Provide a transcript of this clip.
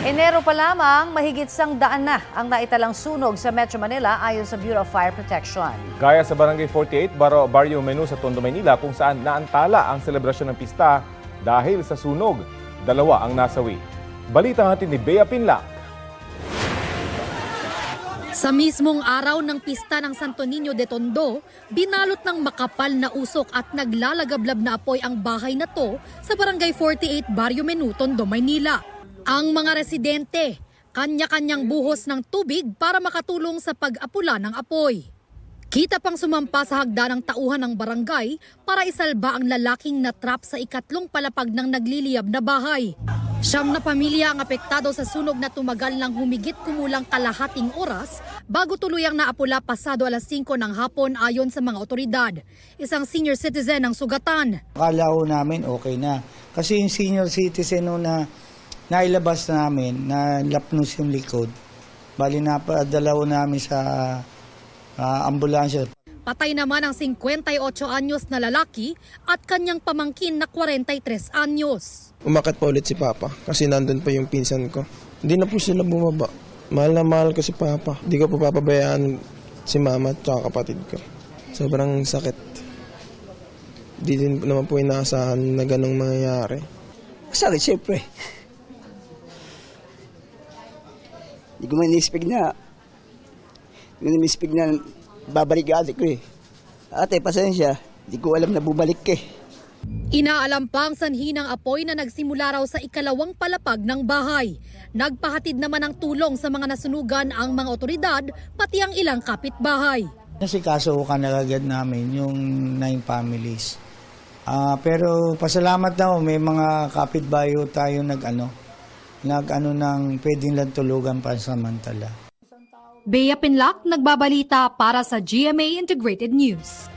Enero pa lamang, mahigit 100 na ang naitalang sunog sa Metro Manila ayon sa Bureau of Fire Protection. Gaya sa Barangay 48, Barrio Menu sa Tondo, Maynila, kung saan naantala ang selebrasyon ng pista dahil sa sunog. 2 ang nasawi. Balita natin ni Bea Pinlac. Sa mismong araw ng pista ng Santo Niño de Tondo, binalot ng makapal na usok at naglalagablab na apoy ang bahay na to sa Barangay 48, Barrio Menu, Tondo, Maynila. Ang mga residente, kanya-kanyang buhos ng tubig para makatulong sa pag-apula ng apoy. Kita pang sumampa sa hagdanang tauhan ng barangay para isalba ang lalaking natrap sa ikatlong palapag ng nagliliyab na bahay. 9 na pamilya ang apektado sa sunog na tumagal ng humigit kumulang kalahating oras bago tuluyang naapula pasado alas 5 ng hapon ayon sa mga otoridad. Isang senior citizen ang sugatan. Akala ko namin okay na. Kasi yung senior citizen na nailabas namin, na lapnos yung likod, bali napadalaw namin sa ambulansya. Patay naman ang 58 anyos na lalaki at kanyang pamangkin na 43 anyos. Umakyat pa ulit si Papa kasi nandun pa yung pinsan ko. Hindi na po sila bumaba. Mahal na mahal ko si Papa. Hindi ko po papabayaan si Mama at kapatid ko. Sobrang sakit. Hindi din naman po inaasahan na ganong mangyayari. Sakit siyempre. Hindi ko man in-expect na babalik yung ate ko eh. Ate, pasensya. Hindi ko alam na bumalik eh. Inaalam pa ang sanhi ng apoy na nagsimula raw sa ikalawang palapag ng bahay. Nagpahatid naman ng tulong sa mga nasunugan ang mga otoridad, pati ang ilang kapitbahay. Nasikasukan na agad namin yung 9 families. Pero pasalamat na may mga kapitbahay tayo nag-ano ng pwedeng lang tulugan pansamantala. Bea Pinlac, nagbabalita para sa GMA Integrated News.